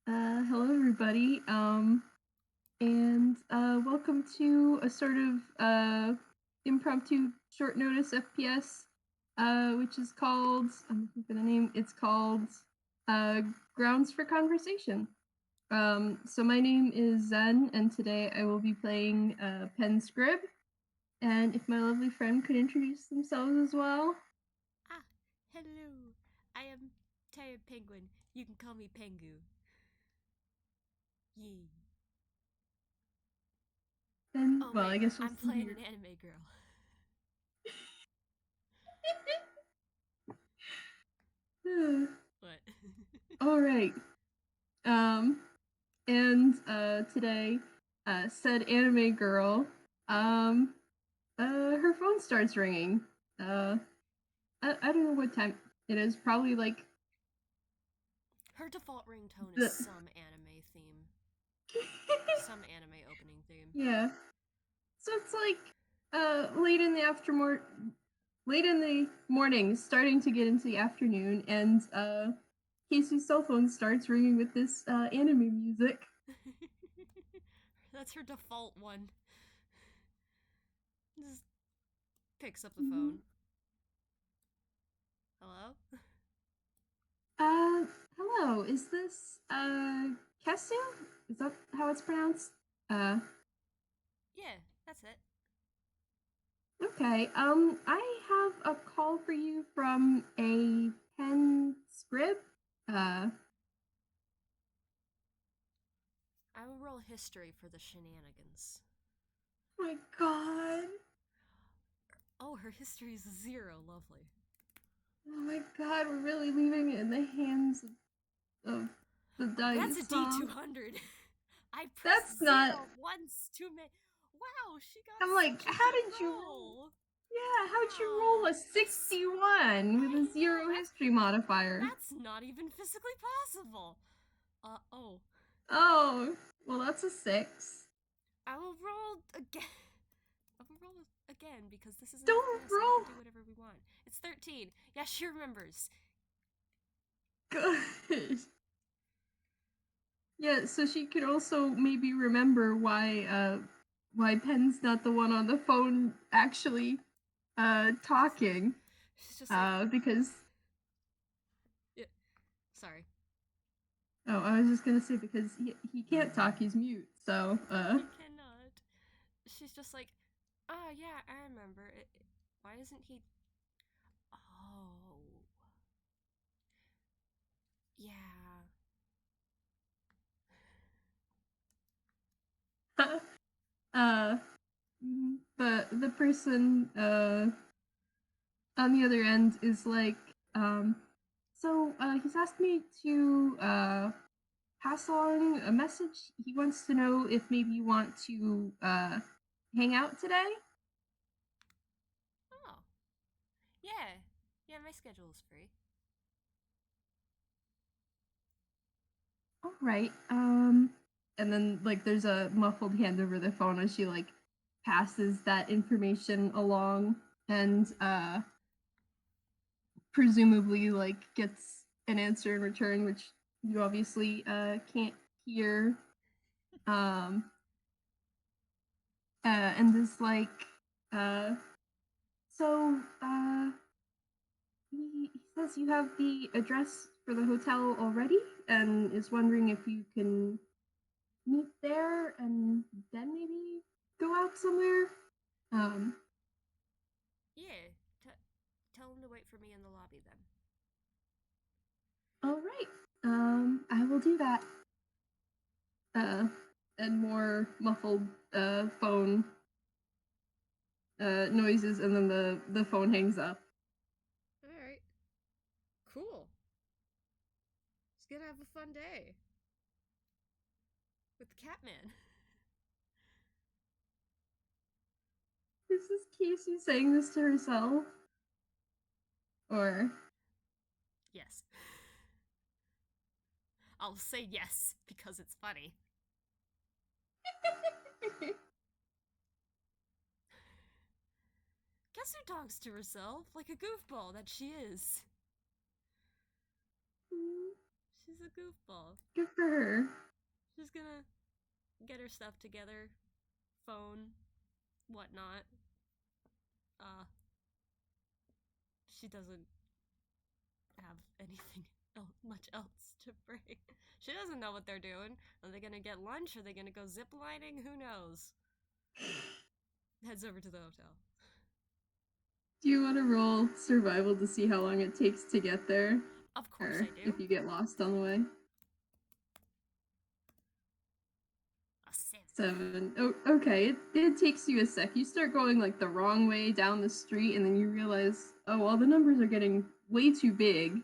Hello everybody, and welcome to a sort of impromptu short notice FPS, which is called, I'm looking for the name, it's called uh, Grounds for Conversation. So my name is Zen, and today I will be playing Penn Scrib, and if my lovely friend could introduce themselves as well. Ah, hello. I am TiredPenguin. You can call me Pengu. Yee. Then, Oh well, I wait, guess we'll I'm see playing here. an anime girl. What? All right. Um, and today, said anime girl, um, her phone starts ringing. Uh, I don't know what time it is. Probably like Her default ringtone is the some anime theme. Some anime opening theme. yeah. So it's like late in the late in the morning, starting to get into the afternoon, and Casey's cell phone starts ringing with this anime music. That's her default one. Just picks up the Mhm. phone. Hello? Uh, hello. Is this Kesu? Is that how it's pronounced? Uh, Yeah, that's it. okay. I have a call for you from a Penn Scrib. Uh, I will roll history for the shenanigans. oh my God. Oh, her history is 0. Lovely. Oh my God. We're really leaving it in the hands of the That's a dice, huh? D200. I That's pressed not. 0 once too many. Wow, she got I'm like, such a how good did you roll? roll. Yeah, how'd you roll Wow, a that's 61 with I a know zero history modifier? that's not even physically possible. Oh, Oh, well, that's a 6. I will roll again. I will roll again because this is an Don't FPS and we roll can do whatever we want. It's 13. Yeah, she remembers. good. Yeah, so she could also maybe remember why Penn's not the one on the phone actually talking. She's just like, Because yeah, sorry. oh, I was just gonna say because he can't talk, he's mute. So He cannot. She's just like, oh yeah, I remember. Why isn't he? Oh, yeah. uh the person on the other end is like so he's asked me to pass along a message. He wants to know if maybe you want to hang out today. Oh, yeah. Yeah, my schedule is free. All right. And then like there's a muffled hand over the phone as she like passes that information along and presumably like gets an answer in return, which you obviously can't hear. Um, and is like, uh, so he says you have the address for the hotel already, and is wondering if you can meet there and then maybe go out somewhere. Um, Yeah, tell him to wait for me in the lobby then. all right. I will do that. Uh, and more muffled phone noises, and then the phone hangs up. All right, cool. Just gonna have a fun day with the Catman. Is this Casey saying this to herself, or Yes. I'll say yes because it's funny. Guess who talks to herself like a goofball that she is? She's She's a goofball. Good for her. She's gonna get her stuff together, phone, whatnot. Uh, she doesn't have anything much else to bring. She doesn't know what they're doing. Are they gonna get lunch? Are they gonna go ziplining? Who knows? Heads over to the hotel. Do you want to roll survival to see how long it takes to get there? Of course Or I do. if you get lost on the way? A 7. 7. Oh, okay. It takes you a sec. You start going like the wrong way down the street, and then you realize, oh, well, the numbers are getting way too big.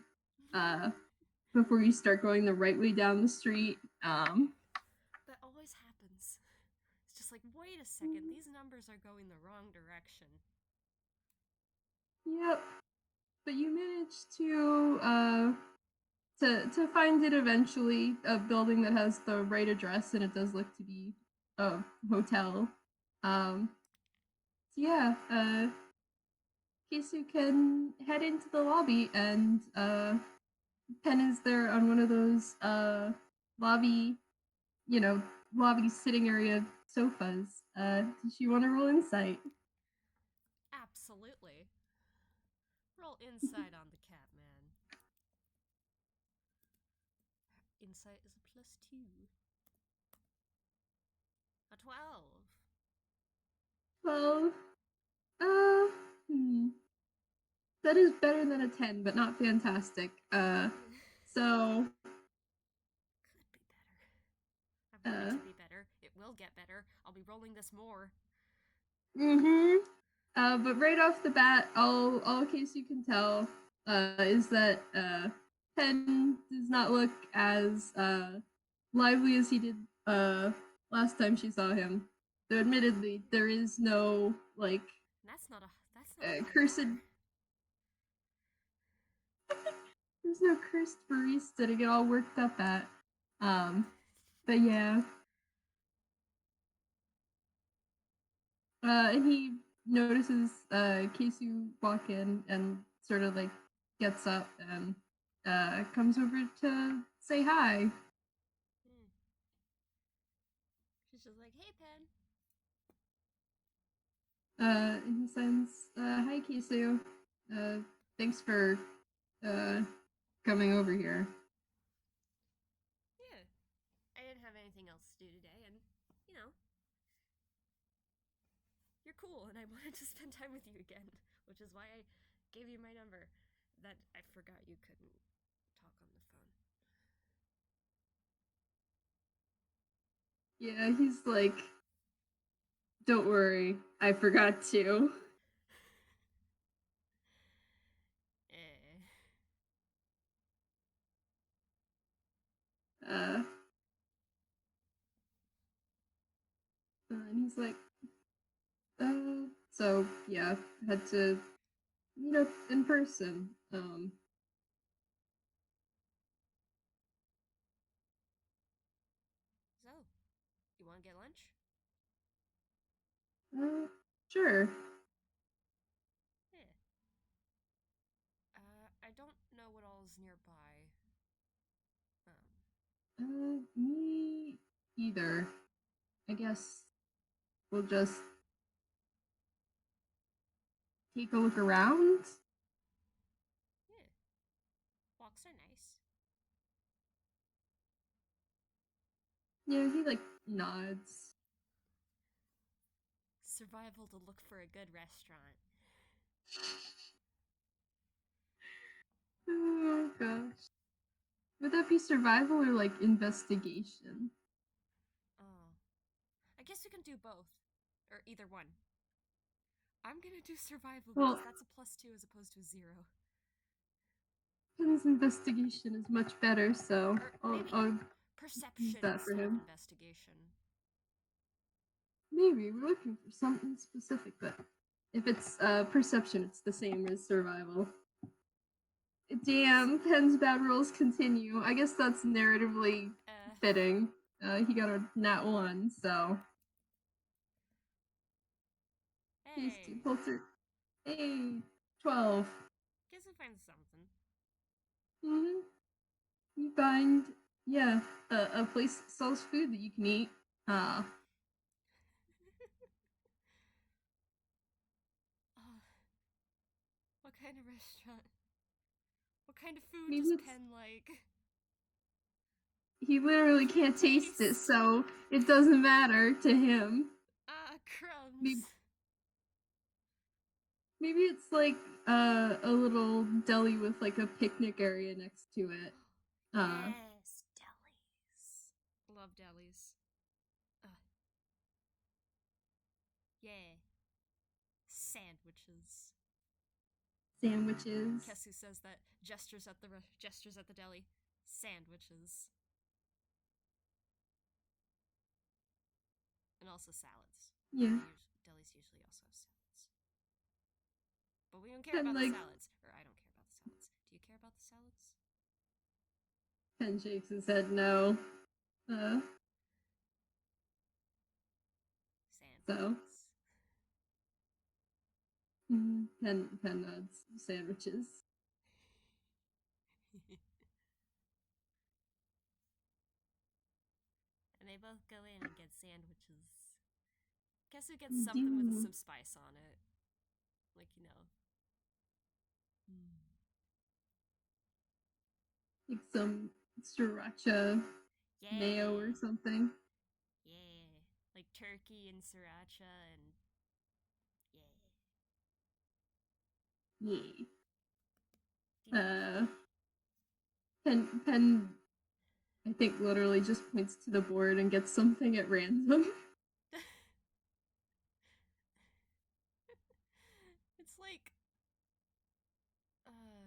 Before you start going the right way down the street. That always happens. It's just like, wait a second, these numbers are going the wrong direction. Yep. But you managed to find it eventually, a building that has the right address, and it does look to be a hotel. So yeah, Kesu can head into the lobby, and Penn is there on one of those lobby, you know, lobby sitting area sofas. Does she want to roll insight? Absolutely. Roll insight on the cat man. Insight is a +2. A 12. 12. Hmm. That is better than a 10, but not fantastic. So, Could be better. I want it uh, to be better. It will get better. I'll be rolling this more. mm-hmm. But right off the bat, all case you can tell, is that, Penn does not look as, lively as he did, last time she saw him. Though admittedly, there is no, like, That's not a high cursed, bar. there's no cursed barista to get all worked up at. Um, but yeah. And he notices Kesu walk in and sort of like gets up and comes over to say hi. Hmm. She's just like, hey, Penn. And he says, "Hi, Kesu. Uh, thanks for uh, coming over here." Yeah. I didn't have anything else to do today, and, you know, you're cool, and I wanted to spend time with you again, which is why I gave you my number. That I forgot you couldn't talk on the phone. Yeah, he's like, "Don't worry, I forgot to." Eh. Uh, and he's like, so yeah, had to meet up in person. So, you want to get lunch? Sure. Yeah. I don't know what all is nearby. Me either. I guess we'll just take a look around. Yeah. Walks are nice. Yeah, he like nods. Survival to look for a good restaurant. Oh gosh. Would that be survival or like investigation? Oh. I guess we can do both. Or either one. I'm gonna do survival because Well, that's a +2 as opposed to a 0. his investigation is much better, so Or I'll, maybe I'll use perception that for instead of him. investigation. Maybe we're looking for something specific, but if it's perception, it's the same as survival. Damn, Penn's bad rolls continue. I guess that's narratively fitting. He got a nat 1, so. Tasty Hey. Poulter. Hey, 12. Guess we find something. Mm-hmm. You find, yeah, a place that sells food that you can eat. Uh, Uh, what kind of restaurant? What kind of food maybe does it's Penn like? he literally Can't can't taste it, taste. so it doesn't matter to him. Ah, crumbs. Maybe, maybe it's like a little deli with like a picnic area next to it. Uh, Yes, delis. Love delis. Uh, yeah. Sandwiches. Sandwiches. Kesu says that gestures at the deli. Sandwiches. And also salads. Yeah, Delis usually also have salads. But we don't care and about the like salads. Or I don't care about the salads. Do you care about the salads? Pen shakes his head no. Uh, so Sandwiches. Pen nods. Sandwiches. And they both go in and get sandwiches. Kesu gets You something with do some spice on it. Like, you know. Mm. like some sriracha mayo or Yeah. something. Yeah. Like turkey and sriracha and yeah. Yeah. Delicious. Pen I think literally just points to the board and gets something at random. It's like uh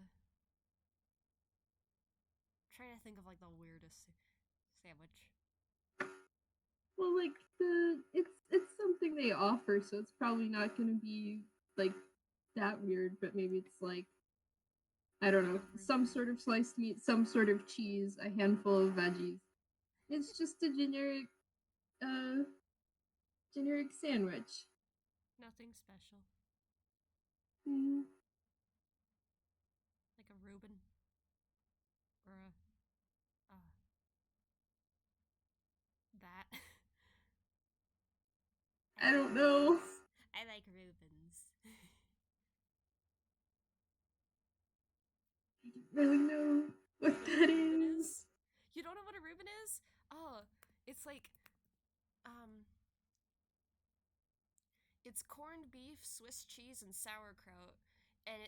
trying to think of like the weirdest sandwich. Well, like it's something they offer, so it's probably not going to be like that weird. But maybe it's like I don't Like know, a some Reuben. sort of sliced meat, some sort of cheese, a handful of veggies. It's just a uh, generic sandwich. Nothing special. Mm, Like a Reuben or a that. I I like don't know. Reubens. I like Reubens. I don't really know what You know what that a Reuben is. is? You don't know what a Reuben is? Oh, it's like um it's corned beef, Swiss cheese, and sauerkraut, and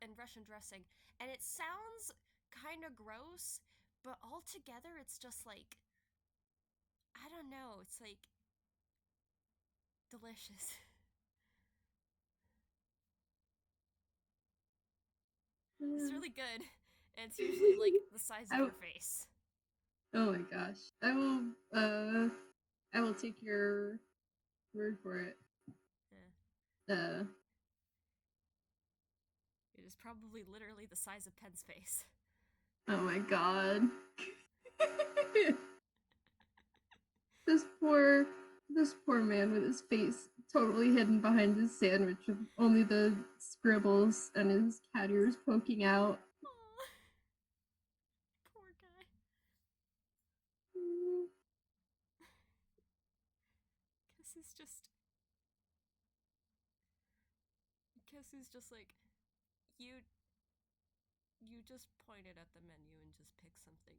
and Russian dressing, and it sounds kind of gross, but altogether it's just like I don't know. It's like delicious. It's really good, and it's usually like the size of I, your face. oh my gosh. I will take your word for it. Yeah. Uh It is probably literally the size of Penn's face. oh my god. this poor this poor man with his face totally hidden behind his sandwich with only the scribbles and his cat ears poking out. Aw, poor guy. Mm, Guess he's just like you. You just pointed at the menu and just picked something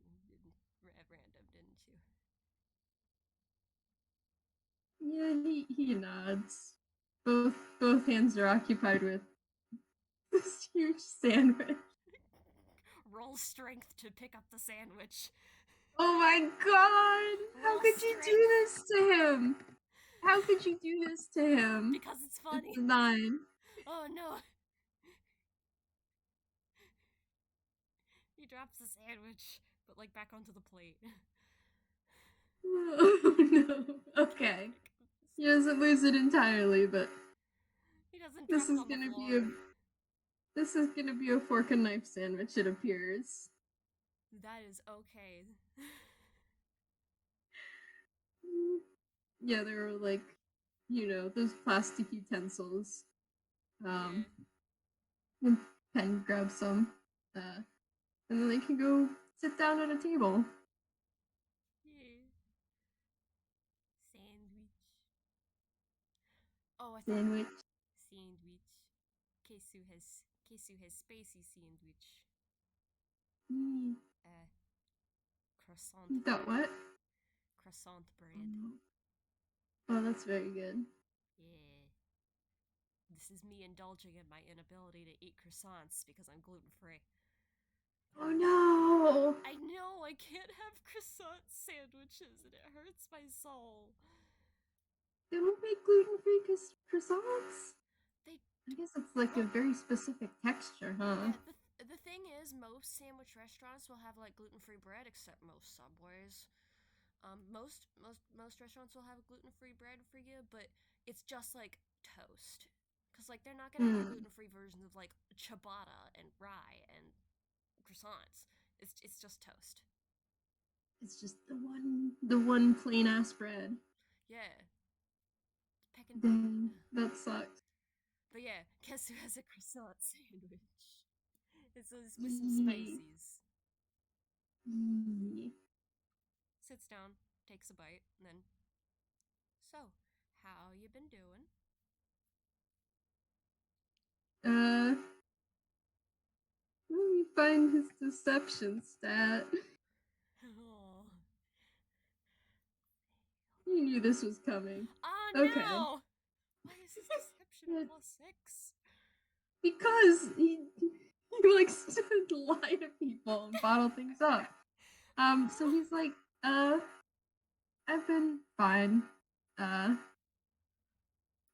at random, didn't you? yeah, he nods. Both hands are occupied with this huge sandwich. Roll strength to pick up the sandwich. Oh my god! How Roll could you do strength this to him? How could you do this to him? because it's It's funny. a 9. Oh no! He drops the sandwich, but like back onto the plate. Oh no. Can't Okay. pick up the He doesn't sandwich. lose it entirely, but He doesn't this drop it is on the gonna be floor. a fork and knife sandwich, it appears. That is okay. Yeah, there are like, those plastic utensils. Yeah. And Pen grabs some. And then they can go sit down at a table. Yeah. Sandwich. Oh, I thought Sandwich. sandwich. Kesu has spacey sandwich. Mm. Uh, croissant You got bread. what? Croissant bread. Oh, that's very good. Yeah. This is me indulging in my inability to eat croissants because I'm gluten free. Oh no! I know I can't have croissant sandwiches and it hurts my soul. They don't make gluten-free croissants? They I guess it's like a well, very specific texture, huh? yeah, the thing is most sandwich restaurants will have like gluten-free bread except most Subways. Most restaurants will have gluten-free bread for you, but it's just like toast. Cuz like they're not going to have Mm. gluten-free versions of like ciabatta and rye and croissants. It's just toast. It's just the one plain ass bread. Yeah. Peckin' Dang, plain. that sucks. But yeah, guess who has a croissant sandwich? It's with some Yee. spices. Yee. Sits down, takes a bite, and then, so, how you been doing? Uh, let me find his deception stat. Oh, You knew this was coming. oh Okay. no! Why is his deception a +6? Because he likes to lie to people and bottle things up. So Oh. he's like, I've been fine. Uh,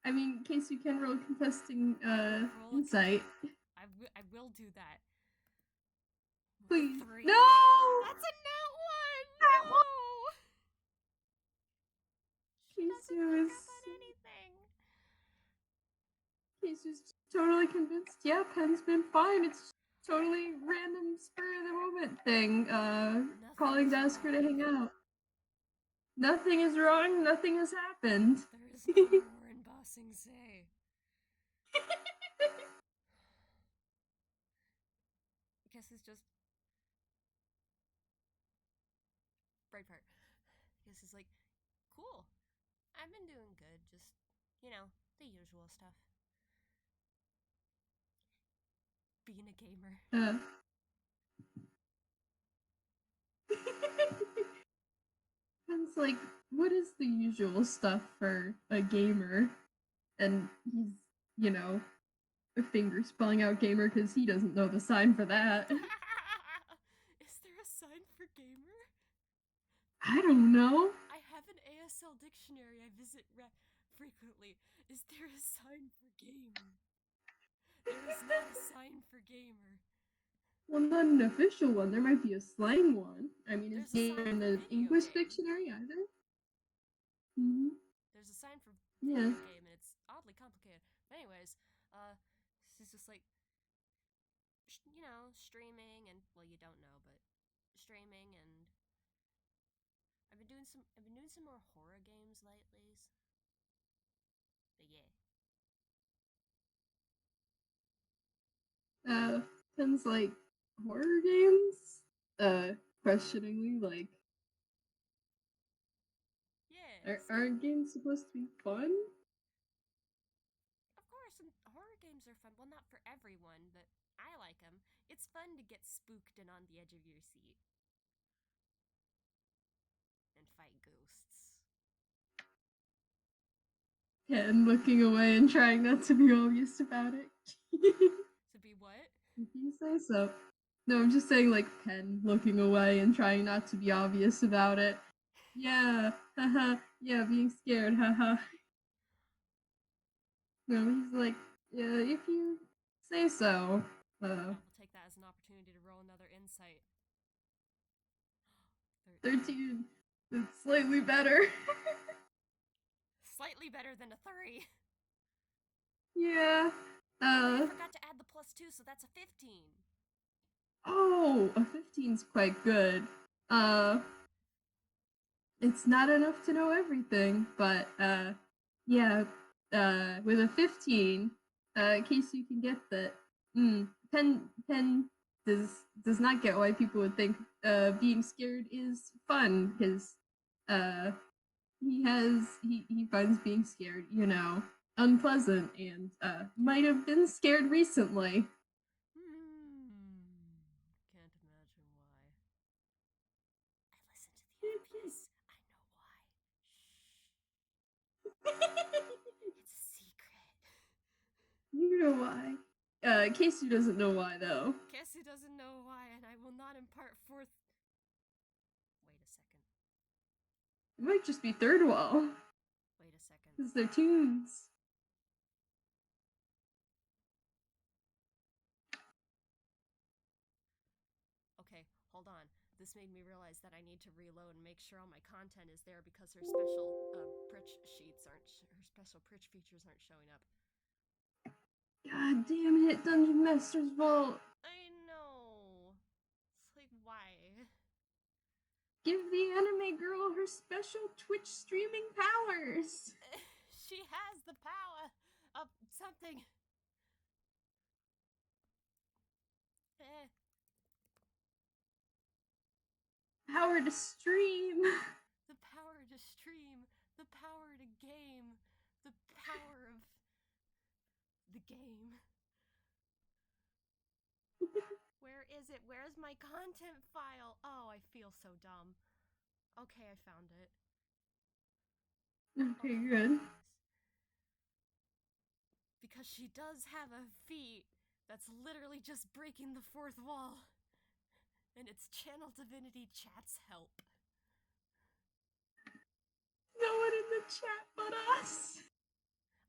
I mean, in case you can roll contesting Roll a insight, I will do that. A please. 3? No, That's a nat 1! that one. No! She doesn't Kesu pick is up on anything. Kesu's totally convinced. Yeah, Penn's been fine. It's totally random spur of the moment thing. Nothing Calling is to ask her to wrong. hang out. Nothing is wrong. Nothing has happened. There is no war in Ba Sing Se. Guess it's just Breitbart. Guess it's like, cool. I've been doing good. Just, the usual stuff. Being a gamer. uh, Penn's like, what is the usual stuff for a gamer? And he's, you know, a finger spelling out gamer because he doesn't know the sign for that. Is there a sign for gamer? I don't know. I have an ASL dictionary I visit frequently. Is there a sign for gamer? There is not a sign for gamer. Well, not an official one. There might be a slang one. I mean, is There's a gamer sign in for the video English game. dictionary either? Mm-hmm. There's a sign for Yeah. video game, and it's oddly complicated. But anyways, this is just like, streaming and well, you don't know, but streaming and I've been doing some more horror games lately. But yeah. Penn's like, horror games? Questioningly, like, Yeah, aren't games supposed to be fun? of course, and horror games are fun. Well, not for everyone, but I like them. It's fun to get spooked and on the edge of your seat and fight ghosts. Penn looking away and trying not to be obvious about it. To be what? If you say so. No, I'm just saying, like, Penn looking away and trying not to be obvious about it. Yeah, haha, yeah, being scared, haha. No, he's like, yeah, if you say so. I will take that as an opportunity to roll another insight. 13. 13. It's slightly better. Slightly better than a 3. Yeah. Oh wait, I forgot to add the +2, so that's a 15. Oh, a 15's quite good. Uh, it's not enough to know everything, but yeah. With a 15, in case you can get that. Pen does does not get why people would think being scared is fun because uh, he finds being scared, unpleasant and might have been scared recently. Can't imagine why. I listen to the FPS. I know why. Shh. It's a secret. You know why. Kesu doesn't know why though. Kesu doesn't know why, and I will not impart forth. Wait a second. It might just be third wall. Wait a second. Because they're tunes. Okay, hold on. This made me realize that I need to reload and make sure all my content is there because her special pritch sheets aren't, her special pritch features aren't showing up. God damn it, Dungeon Master's Vault. I know. It's like, why? Give the anime girl her special Twitch streaming powers. She has the power of something. Power to stream. The power to stream. The power to game. The power of the game. Where is it? Where's my content file? Oh, I feel so dumb. Okay, I found it. Okay, good. Because she does have a feat that's literally just breaking the fourth wall. And it's Channel Divinity Chat's help. No one in the chat but us.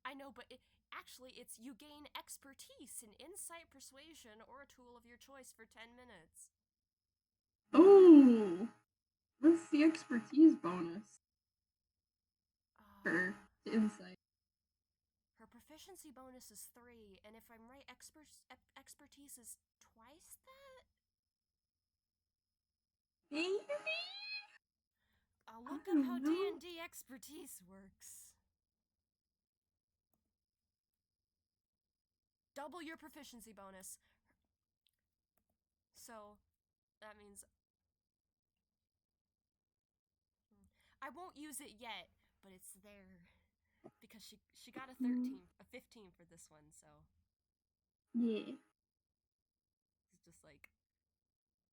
I know, but actually it's you gain expertise in insight, persuasion, or a tool of your choice for 10 minutes. Oh, what's the expertise bonus for insight? Her proficiency bonus is 3, and if I'm right, expertise is twice that? Maybe? I'll look up how D&D expertise works. Double your proficiency bonus. So, that means... I won't use it yet, but it's there. Because she got a 15 for this one, so... Yeah. It's just like...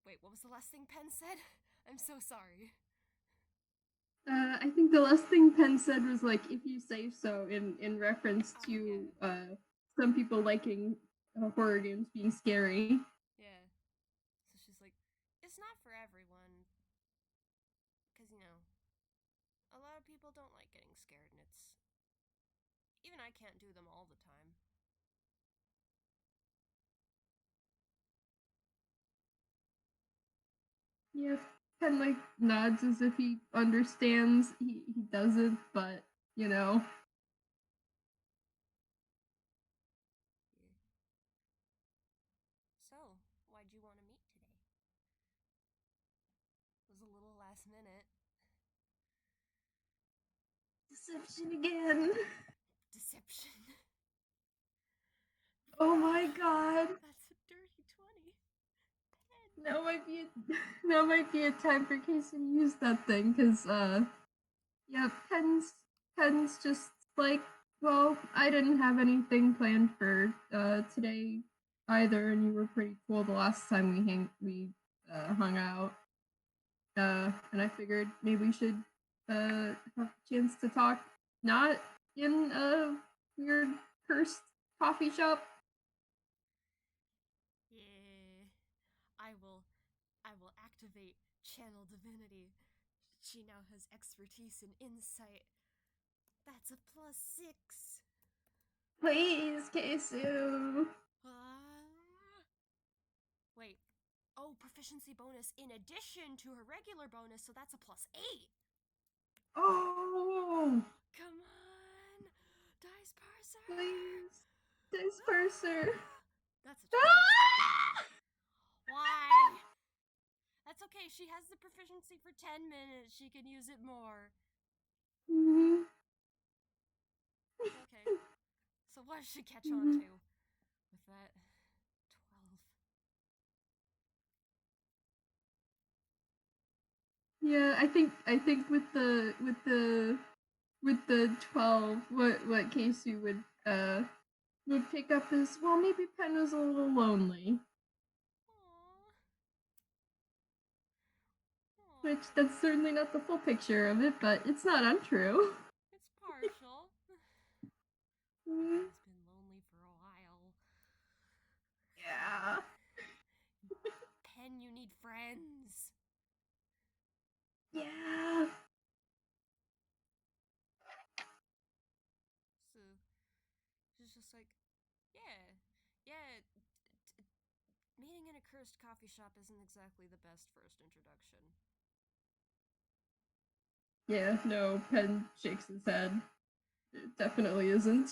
Wait, what was the last thing Penn said? I'm so sorry. I think the last thing Penn said was like, if you say so, in reference to some people liking horror games being scary. Yeah. So she's like, it's not for everyone. Because, a lot of people don't like getting scared, and it's... Even I can't do them all the time. Yeah, Penn like nods as if he understands. He doesn't, but Yeah. So, why'd you want to meet today? It was a little last minute. Deception again. Deception. Oh my god. That's a dirty 20. Penn. Now might be a time for Casey to use that thing, because yeah, Penn's just like, well, I didn't have anything planned for today either, and you were pretty cool the last time we hung out. And I figured maybe we should have a chance to talk, not in a weird cursed coffee shop. Yeah. I will activate Channel Divinity. She now has expertise in insight. That's a +6. Please, Kesu. Wait. Oh, proficiency bonus in addition to her regular bonus, so that's a +8. Oh! Come on! Dice Parser! Please. Dice Parser. That's a 12. Why? That's okay. She has the proficiency for 10 minutes. She can use it more. Mm-hmm. Okay. So what does she catch on to with that 12? Yeah, I think with the 12, what Kesu would pick up is, well, maybe Penn was a little lonely, Aww. which Aww. that's certainly not the full picture of it, but it's not untrue. It's partial. Mm, He's been lonely for a while. yeah. Penn, you need friends. Yeah. So she's just like, yeah, yeah. Meeting in a cursed coffee shop isn't exactly the best first introduction. Yeah, no, Penn shakes his head. It definitely isn't.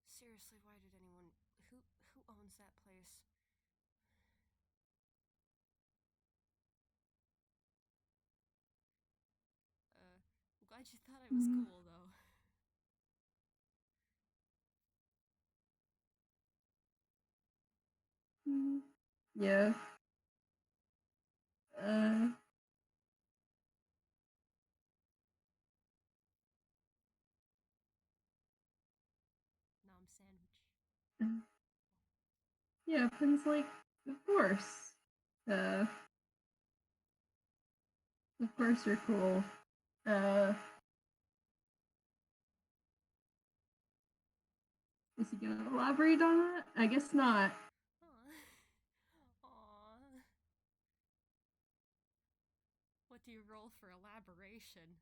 Seriously, why did anyone? Who owns that place? I'm glad you thought I was Mm, cool though. mm, yeah. Uh, Nom sandwich. yeah, Penn's like, of course. Uh, of course you're cool. Uh, is he gonna elaborate on that? I guess not. Aww. Aww. What do you roll for elaboration?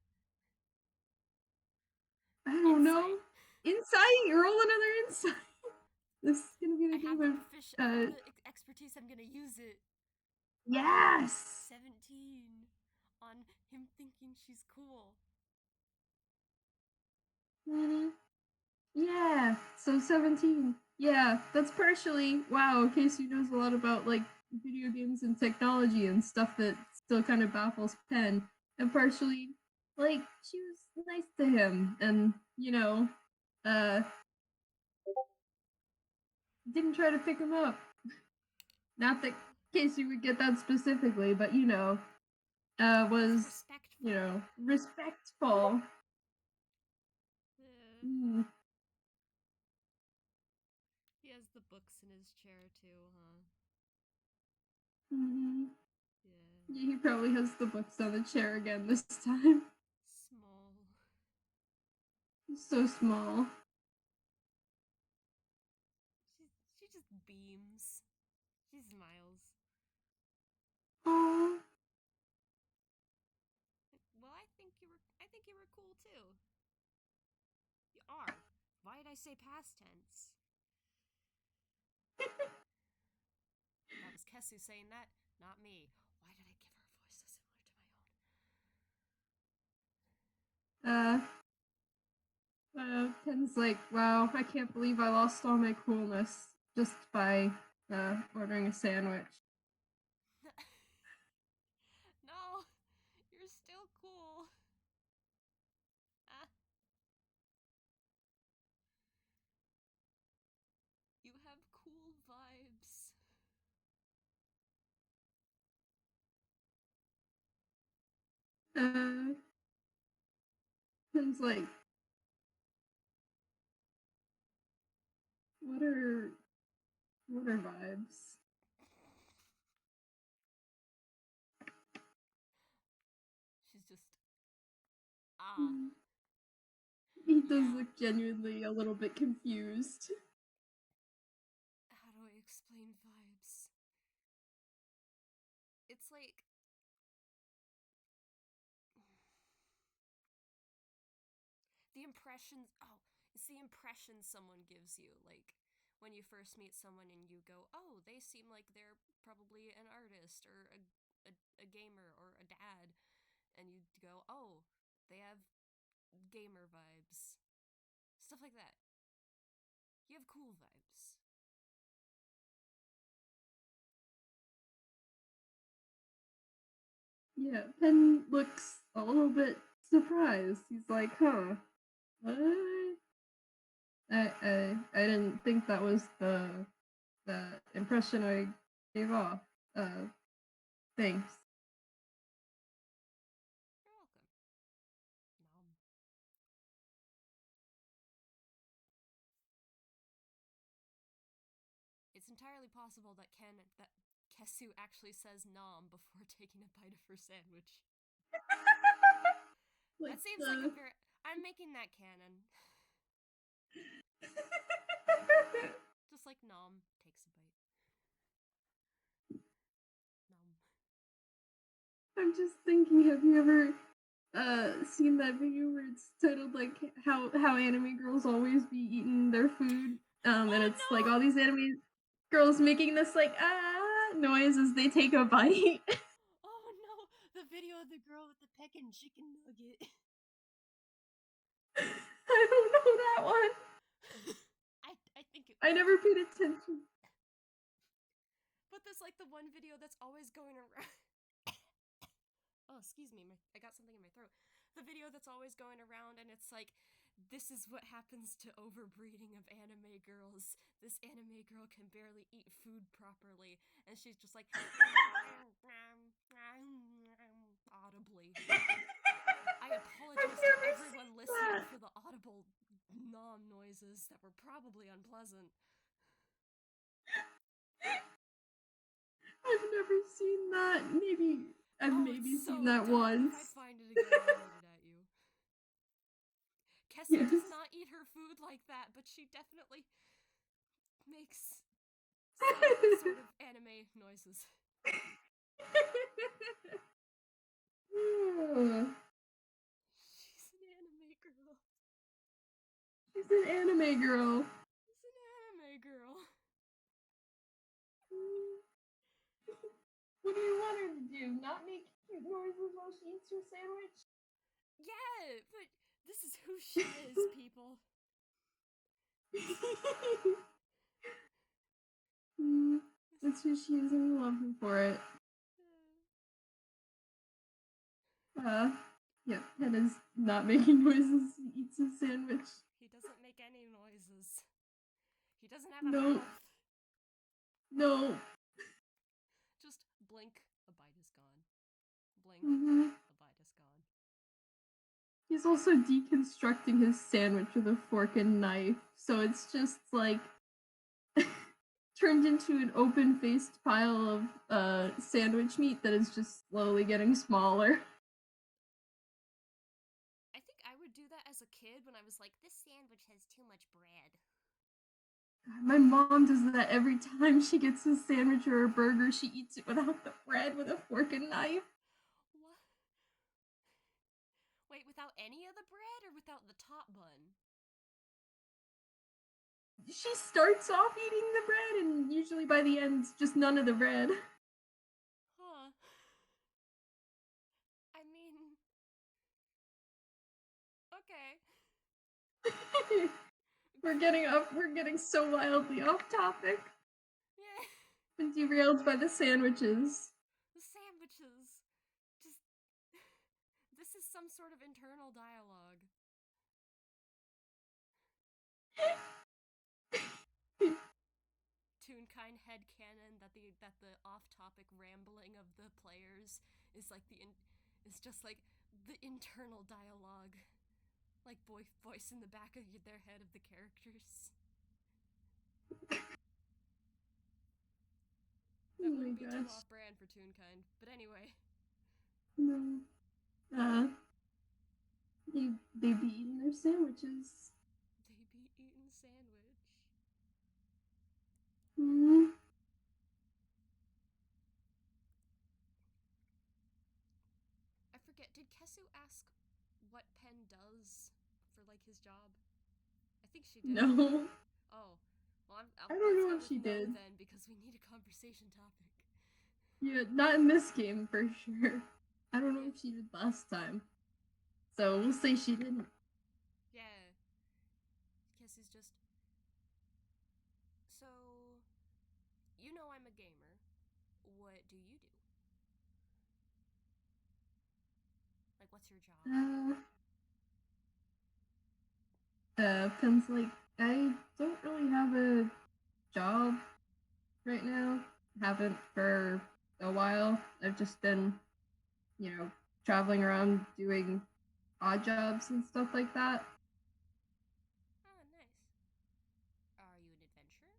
I don't know. Insight. Insight? Roll another insight. This is gonna be I the have game the of I have the expertise. I'm gonna use it. yes. 17 on him thinking she's cool. Mm-hmm. Yeah. So 17. Yeah, that's partially wow. Casey knows a lot about like video games and technology and stuff that still kind of baffles Penn, and partially like she was nice to him, and uh, didn't try to pick him up. Not that Casey would get that specifically, but Was was respectful. respectful. Uh, Mm, he has the books in his chair too, huh? mm-hmm. Yeah. Yeah, he probably has the books on the chair again this time. Small. So small. She she just beams. She smiles. Oh, Well, I think you were cool too. You are. Why did I say past tense? That was Kesu saying that, not me. Why did I give her a voice so similar to my own? uh, Ken's like, wow, I can't believe I lost all my coolness just by ordering a sandwich. No, you're still cool. Ah, you have cool vibes. Uh, Ken's like, what are what are vibes? She's just, ah, Mm, he does yeah. look genuinely a little bit confused. How do I explain vibes? It's like, the impressions, oh, it's the impression someone gives you. Like, when you first meet someone and you go, oh, they seem like they're probably an artist or a gamer or a dad. And you go, oh, they have gamer vibes. Stuff like that. You have cool vibes. Yeah, Penn looks a little bit surprised. He's like, huh, what? I didn't think that was the impression I gave off. Thanks. it's entirely possible that Kesu actually says nom before taking a bite of her sandwich. Like That seems like a very. I'm making that canon. Just like nom takes a bite. Nom. I'm just thinking, have you ever seen that video where it's titled like how anime girls always be eating their food? And Oh it's no! like all these anime girls making this like noise as they take a bite. Oh no! The video of the girl with the peckin' chicken nugget. I don't know that one. I think it I was. never paid attention. But there's like the one video that's always going around. Oh, excuse me, I got something in my throat. The video that's always going around, and it's like, this is what happens to overbreeding of anime girls. This anime girl can barely eat food properly, and she's just like audibly. I apologize to everyone listening for the audible nom noises that were probably unpleasant. I've never seen that. I've Oh, maybe it's seen so that dumb. If once. I find it again, I'll tweet it at you. Kesu Yes. does not eat her food like that, but she definitely makes some sort of anime noises. She's an anime girl. She's an anime girl. She's an anime girl. What do you want her to do? Not make cute noises while she eats her sandwich? Yeah, but this is who she is, people. That's who she is, and we love her for it. Yeah, Ted is not making noises. He eats his sandwich. He doesn't make any noises. He doesn't have a No. mouth. No. Just blink, a bite is gone. Blink, Mm-hmm. a bite is gone. He's also deconstructing his sandwich with a fork and knife, so it's just like turned into an open-faced pile of sandwich meat that is just slowly getting smaller. I think I would do that as a kid when I was like, this sandwich has too much bread. My mom does that every time she gets a sandwich or a burger. She eats it without the bread with a fork and knife. What? Wait, without any of the bread or without the top bun? She starts off eating the bread, and usually by the end, just none of the bread. Huh. I mean, okay. We're getting so wildly off topic. Yeah. And derailed by the sandwiches. The sandwiches. Just. This is some sort of internal dialogue. Toonkind headcanon that the off-topic rambling of the players is like is just like the internal dialogue, like voice in the back of their head of the characters. That Oh my wouldn't be too gosh. off-brand for Toonkind, but anyway. No. They be eating their sandwiches. They be eating sandwich. Mm. I forget, did Kesu ask what Penn does for like his job? I think she did. No. Oh, well, I don't let's know go if with she no did. then, because we need a conversation topic. Yeah, not in this game for sure. I don't know Yeah. if she did last time. So we'll say she didn't. Yeah. Kesu's just. So, you know I'm a gamer. What do you do? Like, what's your job? Penn's like, I don't really have a job right now. Haven't for a while. I've just been, traveling around doing odd jobs and stuff like that. Ah, nice. Are you an adventurer?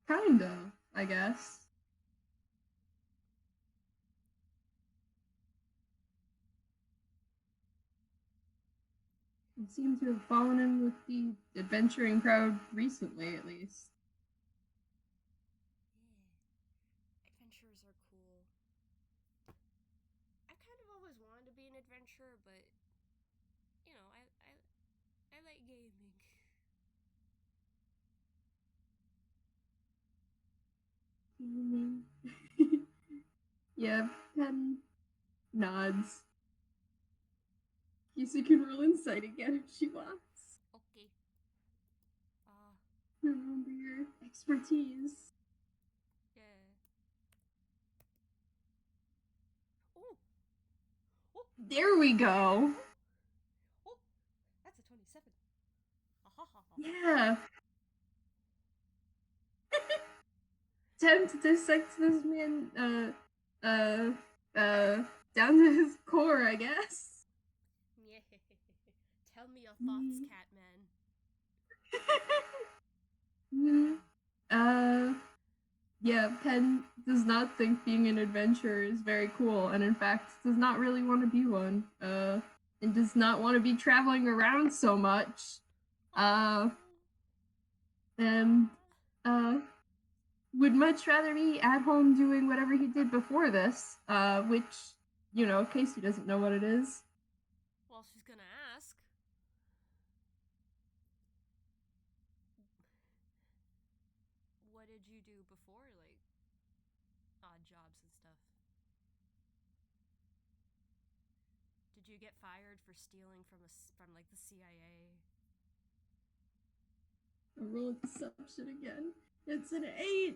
Kind of, I guess. It seems to have fallen in with the adventuring crowd recently, at least. Yeah. Adventures are cool. I kind of always wanted to be an adventurer, but you know, I like gaming. Yeah, Penn nods. Kesu can roll insight again if she wants. Okay. Remember your expertise. Yeah. Oh, oh, There we go. oh, that's a 27. Ha ha ha. Yeah. Time to dissect this man down to his core, I guess. Yeah. Tell me your thoughts, Catman. uh yeah, Penn does not think being an adventurer is very cool, and in fact does not really want to be one. And does not want to be traveling around so much. Uh Oh. and uh would much rather be at home doing whatever he did before this, which, you know, Casey doesn't know what it is. Well, she's gonna ask. What did you do before, like odd jobs and stuff? Did you get fired for stealing from like the CIA? I roll deception again. It's an 8.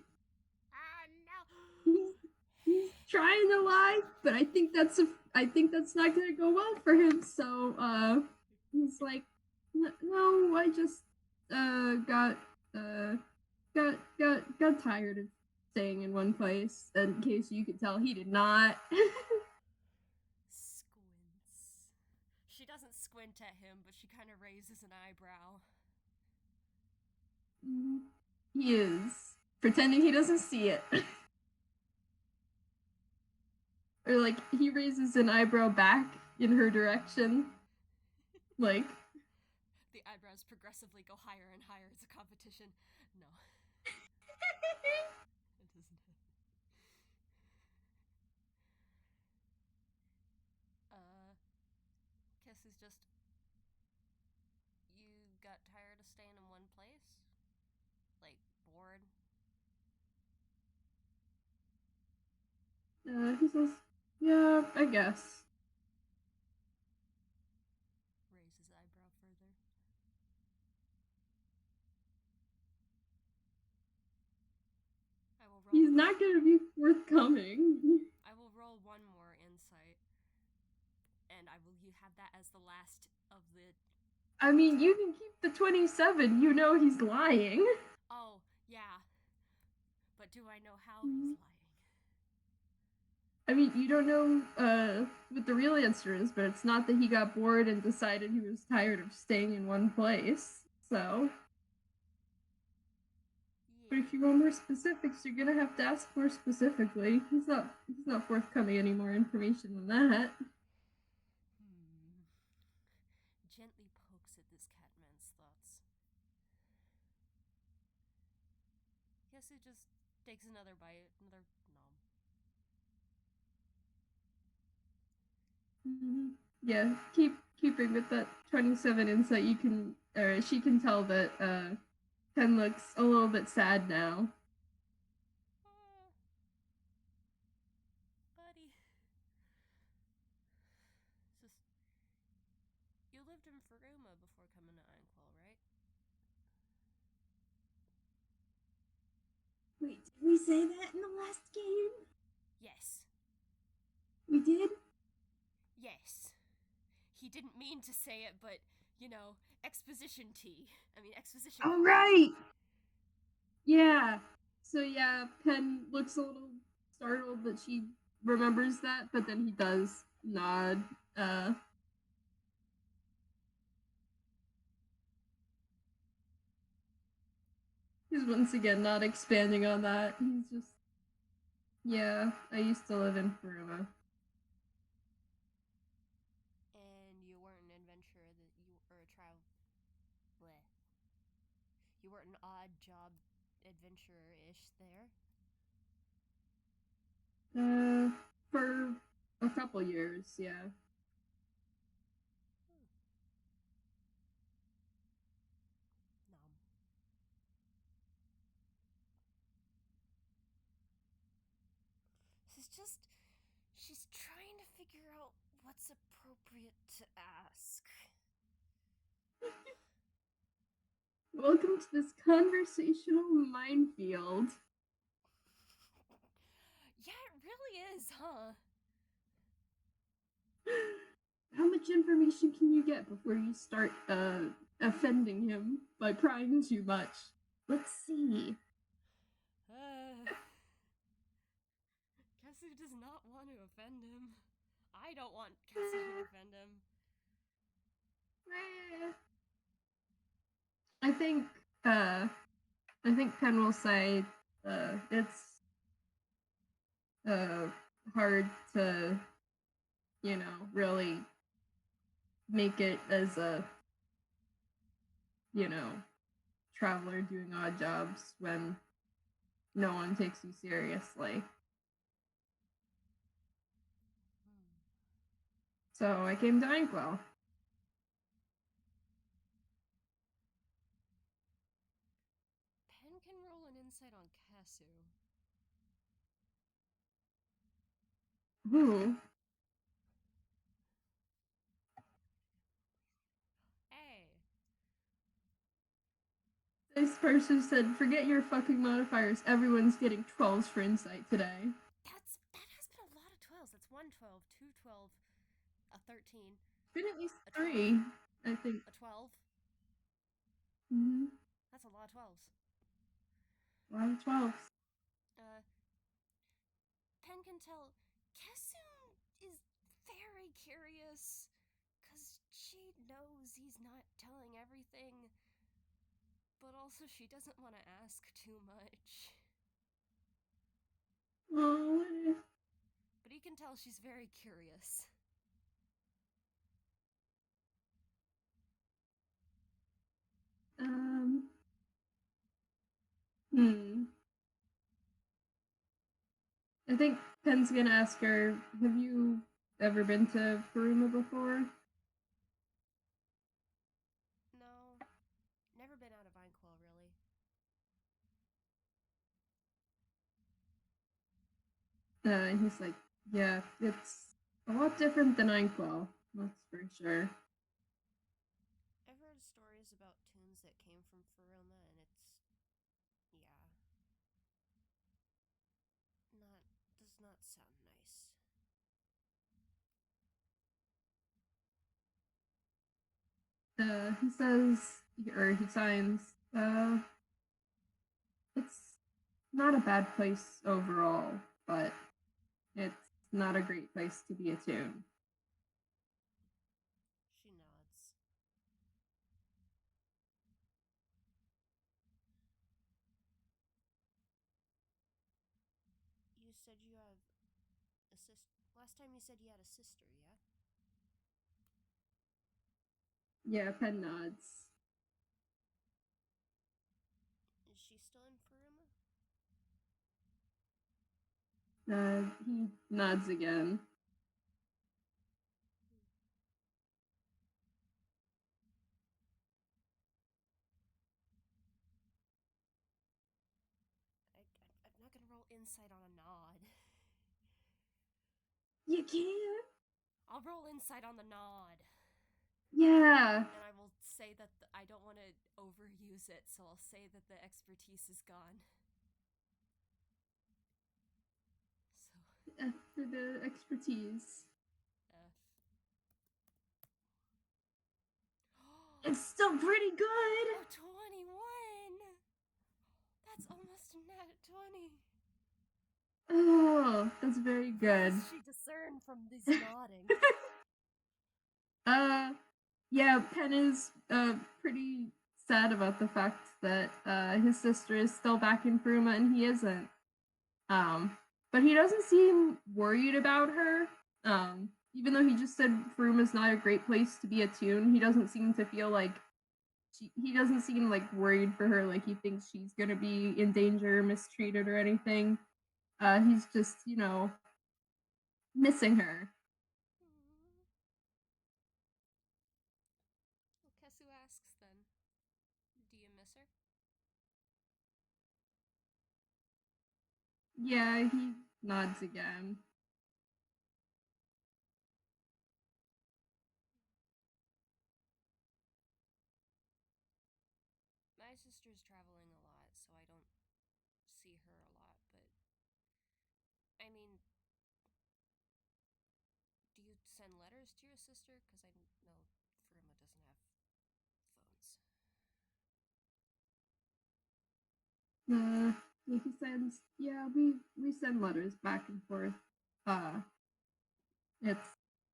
Ah no. He's, he's trying to lie, but I think that's not gonna go well for him. So he's like, no, I just uh got tired of staying in one place. In case you could tell, he did not. Squints. She doesn't squint at him, but she kind of raises an eyebrow. He is pretending he doesn't see it. Or like he raises an eyebrow back in her direction. Like The eyebrows progressively go higher and higher. It's a competition. No, it isn't. Kiss is just. You got tired of staying in one place? Like, bored? he says, yeah, I guess. Raise his eyebrow further. I will roll. He's not going to be forthcoming. I will roll one more insight, and I will you have that as the last of the. I mean, you can keep the 27. You know he's lying. Oh yeah, but do I know how he's lying? I mean, you don't know what the real answer is, but it's not that he got bored and decided he was tired of staying in one place. So, Yeah. but if you want more specifics, you're gonna have to ask more specifically. He's not forthcoming any more information than that. Gently pokes at this catman's thoughts. Yes, it just takes another bite, another nom. Yeah, keeping with that 27 insight, you can or she can tell that Ken looks a little bit sad now. Buddy. Just, you lived in Faruma before coming to Einquell, right? Wait, did we say that in the last game? Yes. We did? Yes. He didn't mean to say it, but, you know, exposition tea. I mean, exposition All coffee. right. Yeah. So yeah, Penn looks a little startled that she remembers that, but then he does nod. He's once again not expanding on that. He's just, yeah, I used to live in Furuma. And you weren't an adventurer that you or a travel. Bleh. You weren't an odd job adventurer-ish there. For a couple years, yeah. Nom. She's trying to figure out what's appropriate to ask. Welcome to this conversational minefield. Yeah, it really is, huh? How much information can you get before you start offending him by prying too much? Let's see. Kesu does not want to offend him. I don't want Kesu to offend him. I think Penn will say it's hard to, really make it as a, traveler doing odd jobs when no one takes you seriously. So I came to Inkwell. Penn can roll an insight on Kesu. Ooh. Hey. This person said, forget your fucking modifiers. Everyone's getting 12s for insight today. That has been a lot of 12s. That's 1 12, 2 12, a 13. Been at least a 3, I think. A 12. Mm-hmm. That's a lot of 12s. A lot of 12s. Penn can tell Kesu is very curious because she knows he's not telling everything, but also she doesn't want to ask too much. Oh. But he can tell she's very curious. I think Penn's gonna ask her, have you ever been to Furuma before? No, never been out of Inkwell, really. He's like, yeah, it's a lot different than Inkwell, that's for sure. I've heard stories about tunes that came from Furuma, and it's, does not sound nice. He says, or he signs, it's not a bad place overall, but it's not a great place to be a tune. She nods. You said you have a sister. Last time you said you had a sister, yeah? Yeah, Penn nods. Is she still in Furuma? He nods again. I'm not gonna roll insight on a nod. You can't? I'll roll insight on the nod. Yeah. And I will say that I don't want to overuse it, so I'll say that the expertise is gone. So F for the expertise. F. It's still pretty good! Oh, 21! That's almost a nat 20. Oh, that's very good. What does she discern from this nodding? Yeah, Penn is pretty sad about the fact that his sister is still back in Furuma and he isn't. But he doesn't seem worried about her. Even though he just said Furuma's not a great place to be a tune, he doesn't seem to feel like he doesn't seem like worried for her, like he thinks she's gonna be in danger, mistreated, or anything. He's just, missing her. Well, Kesu asks then, do you miss her? Yeah, he nods again. My sister's traveling a lot, so I don't see her a lot, but I mean, do you send letters to your sister? Because I know Furuma doesn't have phones. Uh, he sends, yeah, we send letters back and forth. Uh, it's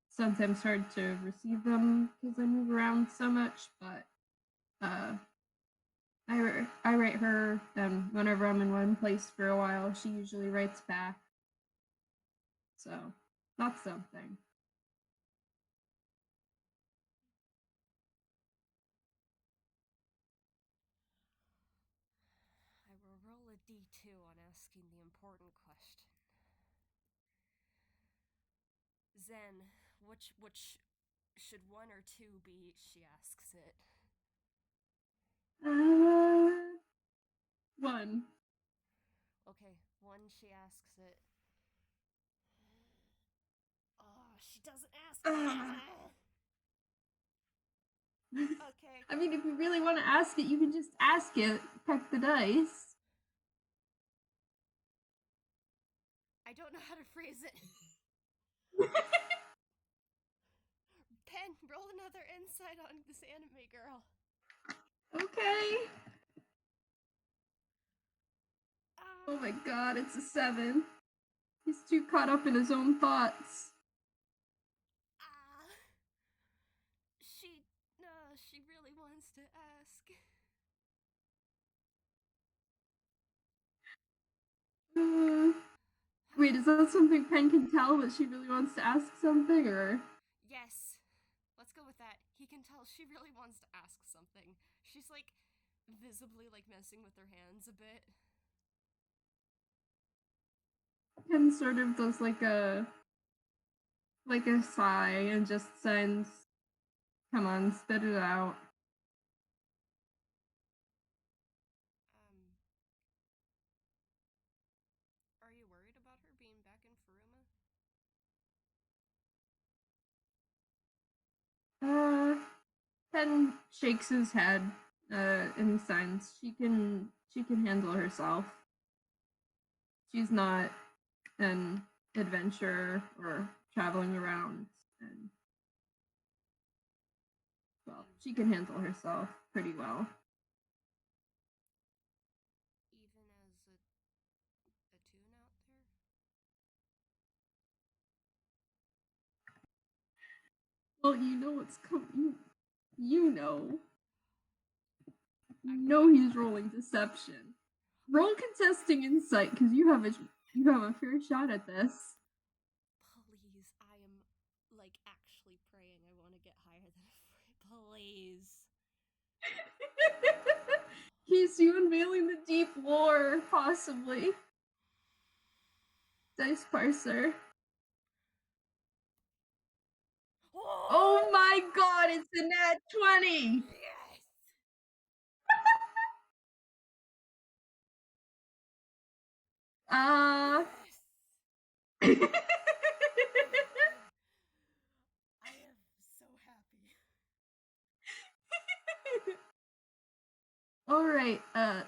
sometimes hard to receive them because I move around so much, but uh, I write her, and whenever I'm in one place for a while, she usually writes back. So that's something. I will roll a d2 on asking the important question. Zen, which should one or two be? She asks it. Uh, one. Okay, one, she asks it. Oh, she doesn't ask Ah. it. Okay. I mean, if you really want to ask it, you can just ask it. Peck the dice. I don't know how to phrase it. Pen, roll another insight on this anime girl. Okay. Oh my god, it's a 7. He's too caught up in his own thoughts. She, she really wants to ask. Uh, Wait, is that something Pen can tell that she really wants to ask something, or? Yes. Let's go with that. He can tell she really wants to ask something. She's like visibly like messing with her hands a bit. Pen sort of does like a sigh and just sends, "Come on, spit it out." Um, are you worried about her being back in Furuma? Uh, Pen shakes his head, and signs she can handle herself. She's not an adventurer or traveling around, and well, Even she can handle herself pretty well. even as a tune out there? Well, you know what's coming. You know. I You know he's rolling deception. Roll contesting insight because you have a fair shot at this. please, I am like actually praying I want to get higher than please. He's you unveiling the deep lore, possibly. Dice parser. Oh my god, it's a nat 20! Yes! Uh. Yes! I am so happy. Alright,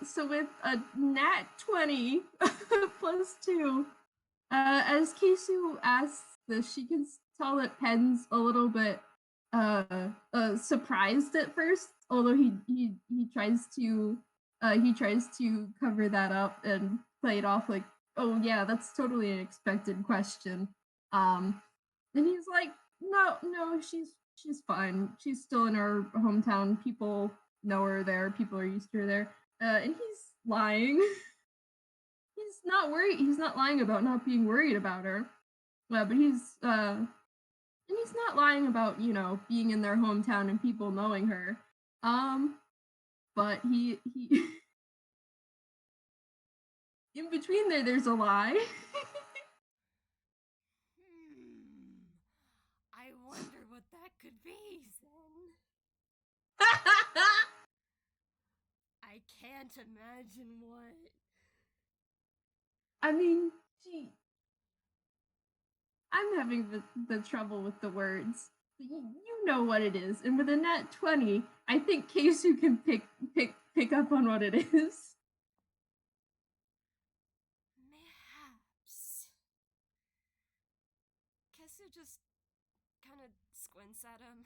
so with a nat 20 plus 2, as Kesu asks this, she can tell that Pen's a little bit surprised at first, although he tries to cover that up and play it off like, oh yeah, that's totally an expected question. And he's like, no, she's fine. She's still in our hometown. know her there. People are used to her there. And he's lying. He's not worried. He's not lying about not being worried about her. But and he's not lying about being in their hometown and people knowing her. But he in between there's a lie. I wonder what that could be, Zen. I can't imagine what. I mean, gee, I'm having the trouble with the words. You know what it is, and with a net 20, I think Kesu can pick up on what it is. Mayhaps. Kesu just kind of squints at him.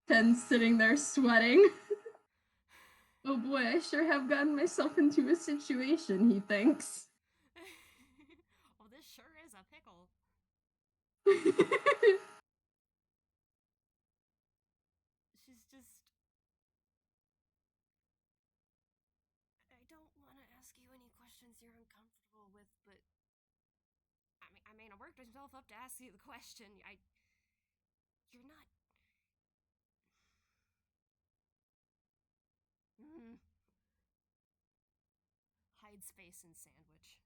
Pen's sitting there sweating. Oh boy, I sure have gotten myself into a situation, he thinks. Well, this sure is a pickle. She's just. I don't want to ask you any questions you're uncomfortable with, but. I mean, I worked myself up to ask you the question. You're not. Hides face in sandwich.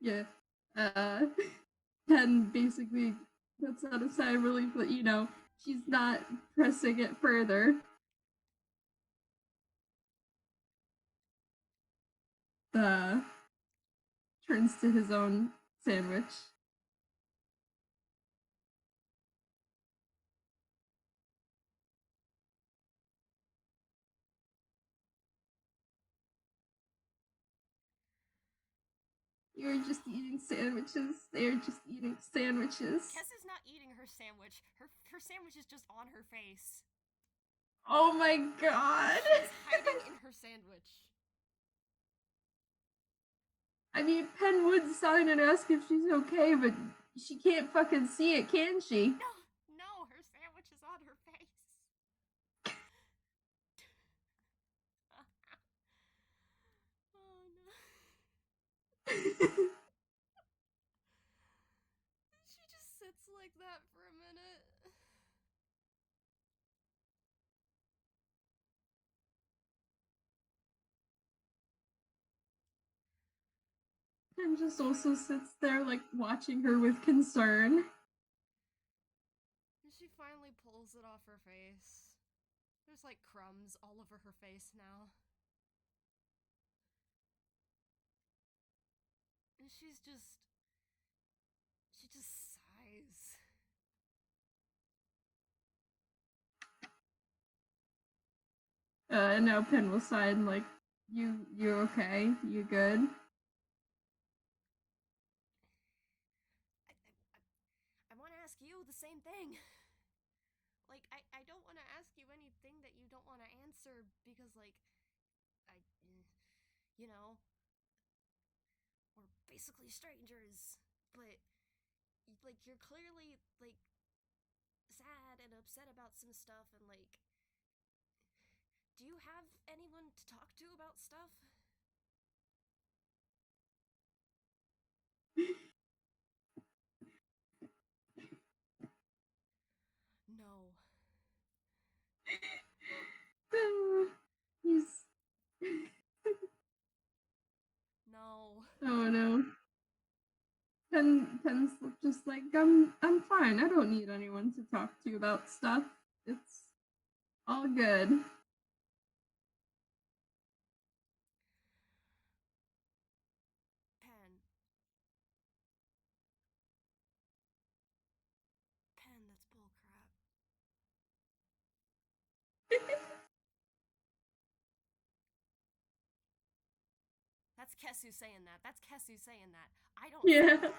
Yeah. Uh, Pen basically puts out a sigh of relief that, she's not pressing it further. Turns to his own sandwich. You're just eating sandwiches. They're just eating sandwiches. Kesu's not eating her sandwich. Her sandwich is just on her face. Oh my god! She's hiding in her sandwich. I mean, Penn would sign and ask if she's okay, but she can't fucking see it, can she? No, her sandwich is on her face. Oh no. She just sits like that for a minute. Penn just also sits there, like, watching her with concern. And she finally pulls it off her face. There's like crumbs all over her face now. And she just sighs. And now Penn will sign, like, you okay? You good? I want to ask you the same thing. Like, I don't want to ask you anything that you don't want to answer because, like, you know, we're basically strangers. But, like, you're clearly, like, sad and upset about some stuff, and, like, do you have anyone to talk to about stuff? No. He's. No. Oh no. Penn's just like, I'm fine. I don't need anyone to talk to about stuff. It's all good. Pen. Pen, that's bullcrap. That's Kesu saying that. That's Kesu saying that. I don't say Yeah. that.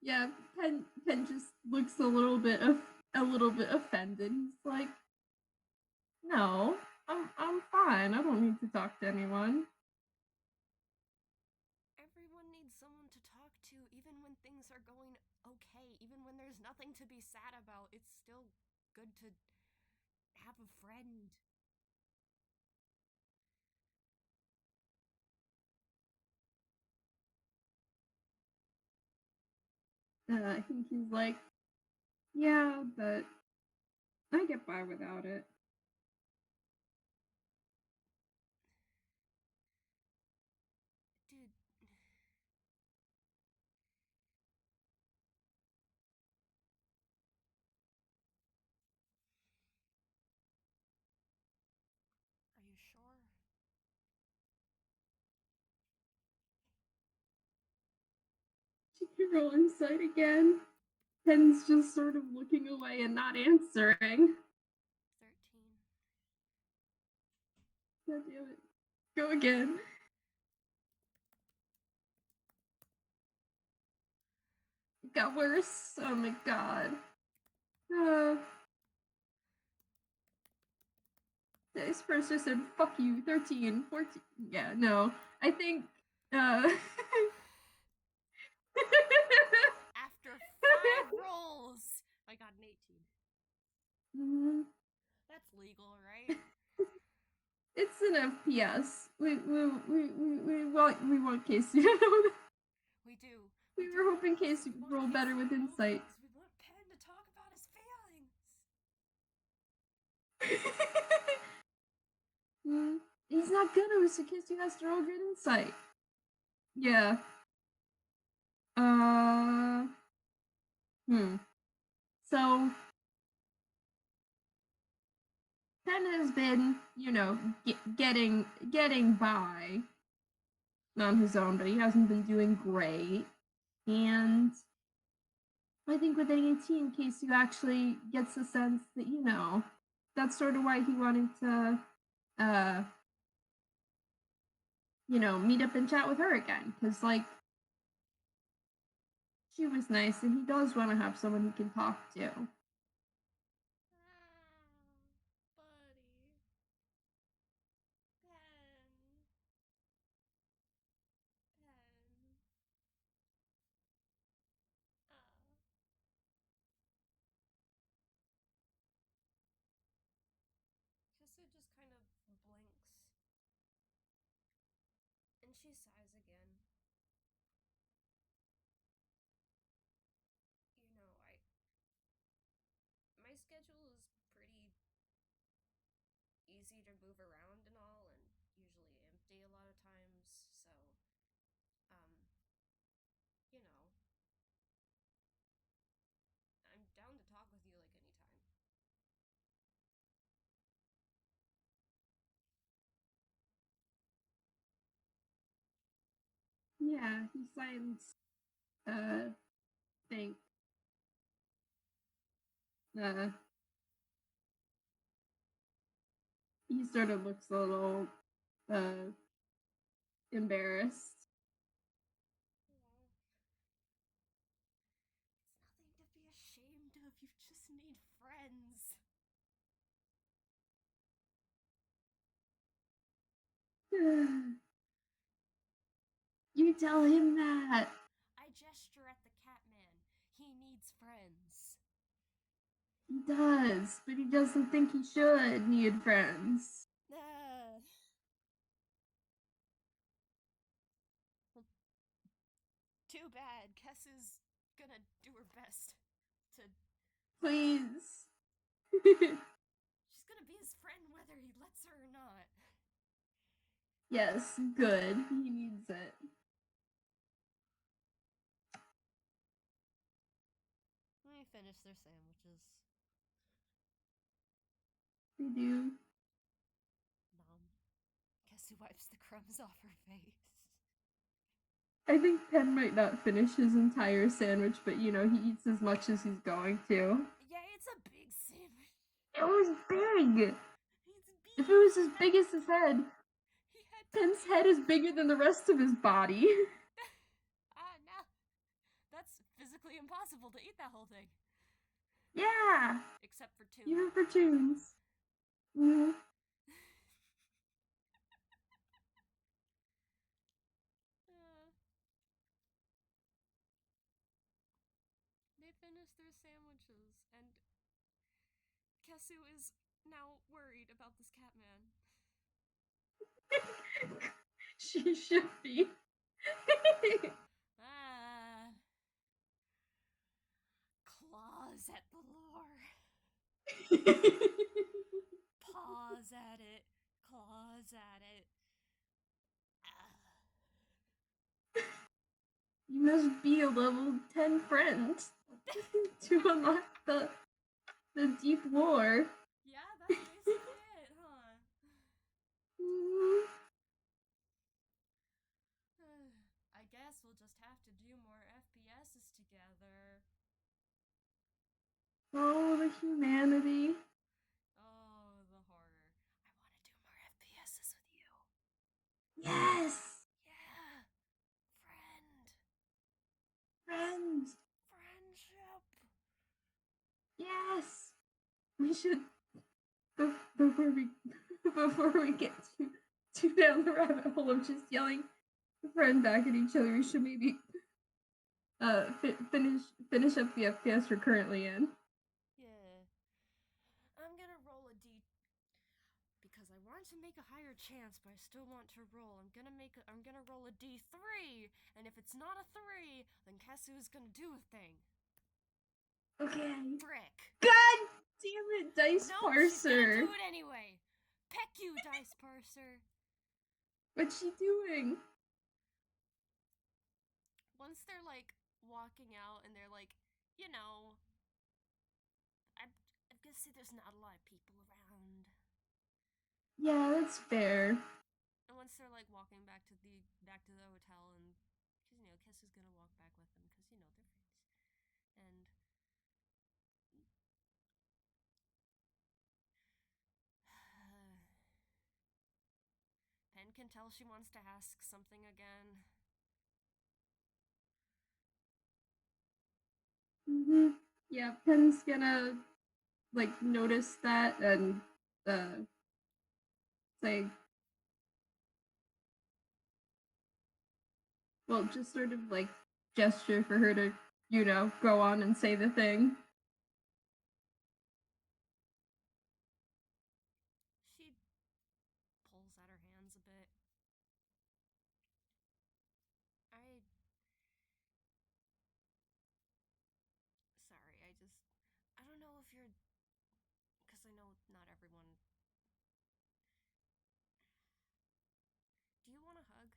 Yeah, Penn just looks a little bit offended. He's like, "No, I'm fine. I don't need to talk to anyone." nothing to be sad about. It's still good to have a friend. I think he's like, yeah, but I get by without it. Dude. Are you sure? She can roll insight again. Penn's just sort of looking away and not answering. 13. God damn it. Go again. It got worse. Oh my god. This person said, fuck you, 13, 14. Yeah, no. I think, After 5 rolls, I got an 18. That's legal, right? It's an FPS. We want Kesu to know that. We do. We were hoping Kesu would roll better with insight. We want Penn to talk about his feelings. He's not gonna, so Kesu has to roll good insight. Yeah. So Penn has been, getting by on his own, but he hasn't been doing great. And I think with an 18 Kesu actually gets the sense that, that's sort of why he wanted to, meet up and chat with her again. Because, she was nice, and he does want to have someone he can talk to. Buddy. Penn. Penn. Kesu just kind of blinks. And she sighs again. My schedule is pretty easy to move around and all, and usually empty a lot of times, so, you know, I'm down to talk with you like anytime. Yeah, he signs, think, he sort of looks a little, embarrassed. Well, it's nothing to be ashamed of, you just need friends. You tell him that. I gesture at the Catman. He needs friends. He does, but he doesn't think he should need friends. Too bad. Kesu's gonna do her best to. Please. She's gonna be his friend whether he lets her or not. Yes, good. He needs it. Let me finish their sandwiches. They do. Nom. Kesu wipes the crumbs off her face. I think Penn might not finish his entire sandwich, but he eats as much as he's going to. Yeah, it's a big sandwich. It was big! It's big. If it was as big as his head, Penn's head is bigger than the rest of his body. No. That's physically impossible to eat that whole thing. Yeah! Except for Toon. Even for Toons. Mm-hmm. They finish their Kesu is now worried about this Catman. She should be. Claws at the lore. Paws at it. Claws at it. You must be a level 10 friend to unlock the deep lore. Yeah, that's basically it, huh? I guess we'll just have to do more FPSs together. Oh, the humanity. Oh, the horror. I want to do more FPSs with you. Yes! Yeah! Friend! Friends! Friendship! Yes! We should, before we get too down the rabbit hole of just yelling friend back at each other, we should maybe finish up the FPS we're currently in. Yeah. I'm gonna roll a D because I want to make a higher chance, but I still want to roll. I'm gonna roll a D3, and if it's not a 3, then Kesu is gonna do a thing. Okay. Frick. God damn it, Dice Nope, Parser. she's gonna do it anyway. Peck you, Dice Parser. What's she doing? Once they're like walking out and they're like, you know, I'm gonna say there's not a lot of people around. Yeah, that's fair. And once they're like walking back to the hotel, and because you know Kesu's gonna walk back with them because you know they're friends, and Penn can tell she wants to ask something again. Yeah, Penn's gonna like notice that and say, well, just sort of like gesture for her to, go on and say the thing. She pulls at her hands a bit. Sorry, I don't know if you're, because I know not everyone. Do you want a hug?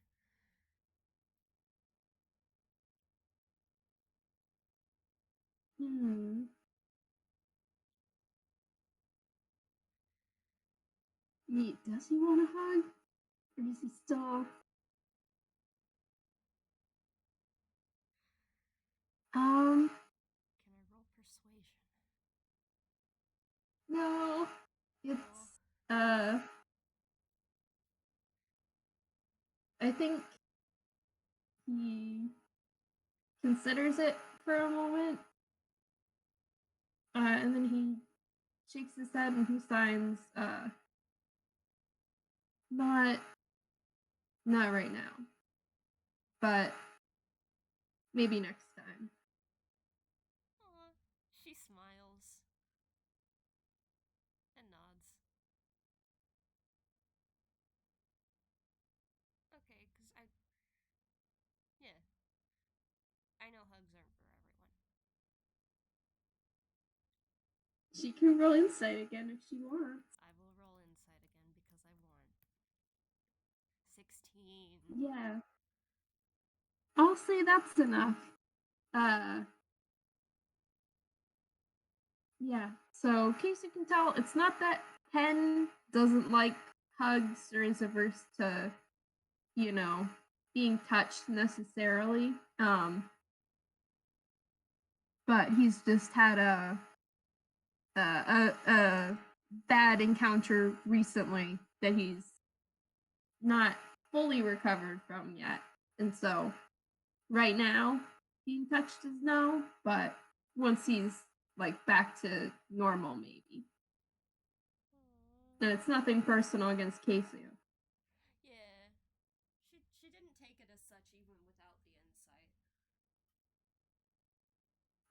Does he want a hug? Or is he still... Can I roll persuasion? No. It's, I think he considers it for a moment. And then he shakes his head and he signs, not right now. But maybe next time. Aw, she smiles and nods. Okay, because yeah, I know hugs aren't for everyone. She can roll insight again if she wants. I will roll insight again because I want 16. Yeah. I'll say that's enough. Yeah. So, Kesu can tell, it's not that Penn doesn't like hugs or is averse to, being touched necessarily. But he's just had a bad encounter recently that he's not fully recovered from yet. And so right now being touched is no, but once he's like back to normal maybe. And it's nothing personal against Kesu. Yeah. She didn't take it as such even without the insight.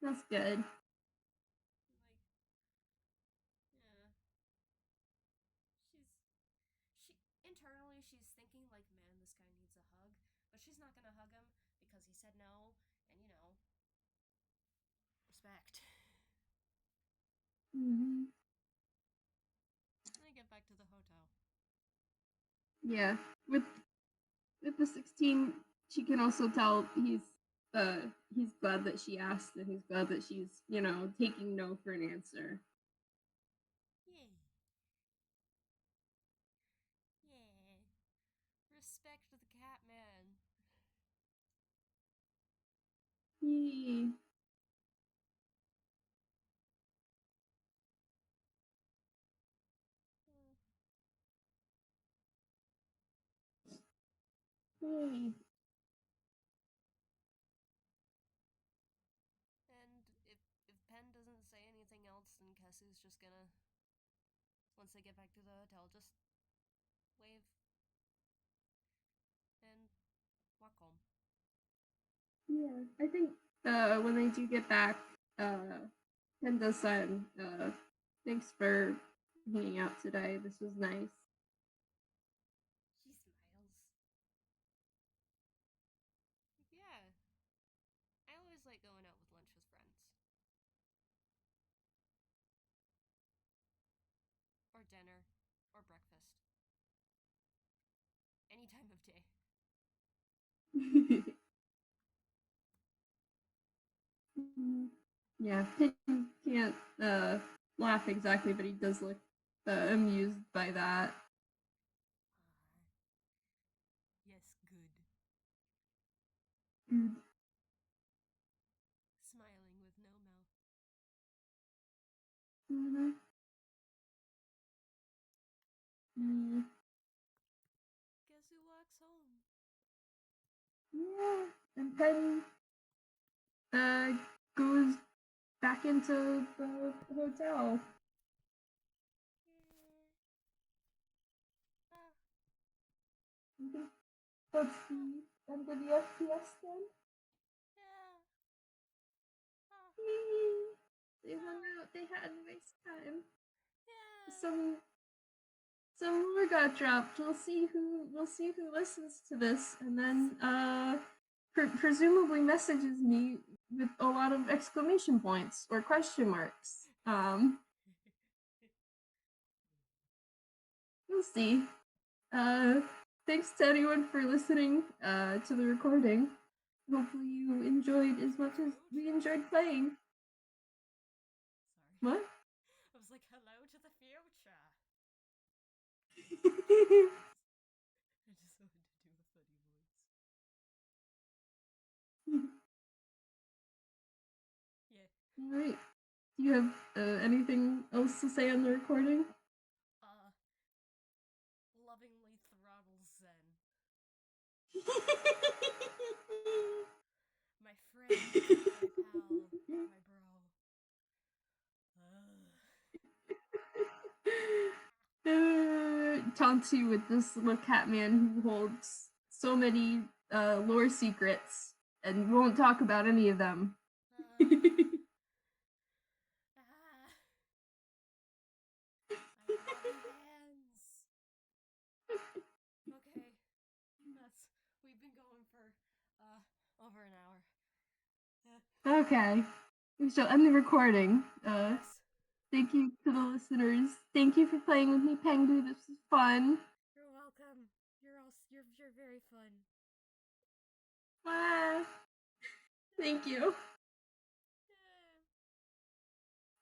That's good. Like, yeah. she's thinking, like, man, this guy needs a hug. But she's not gonna hug him because he said no, and respect. Mm-hmm. And they get back to the hotel. Yeah, with the 16, she can also tell he's glad that she asked, and he's glad that she's taking no for an answer. Yeah. Yeah. Respect the cat man. Yay. Yay. And if Penn doesn't say anything else, then Kesu's just gonna, once they get back to the hotel, just wave and walk home. Yeah, I think when they do get back, Penn does say, thanks for hanging out today. This was nice. She smiles. Yeah. I always like going out with lunch with friends. Or dinner. Or breakfast. Any time of day. Yeah, Penn can't laugh exactly, but he does look amused by that. Yes, good. Good. Smiling with no mouth. Mm-hmm. Mm. Kesu walks home. Yeah, and Penn goes back into the hotel. That's the end of the FPS then. Yeah. They hung out. They had a nice time. Yeah. Some more got dropped. We'll see who listens to this, and then presumably messages me with a lot of exclamation points or question marks. We'll see. Thanks to anyone for listening to the recording. Hopefully you enjoyed as much as we enjoyed playing. Sorry. What? I was like, hello to the future. I just wanted to do a funny voice. Yeah. Alright. Do you have anything else to say on the recording? Lovingly throttle Zen. My friend, my pal, my bro. Taunts you with this little cat man who holds so many lore secrets and won't talk about any of them. I blobby hands. Okay, we've been going for over an hour. Okay, we shall end the recording. Yes. Thank you to the listeners. Thank you for playing with me, Pengu. This was fun. You're welcome. You're very fun. Ah, thank you.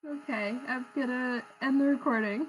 Yeah. Okay, I'm gonna end the recording.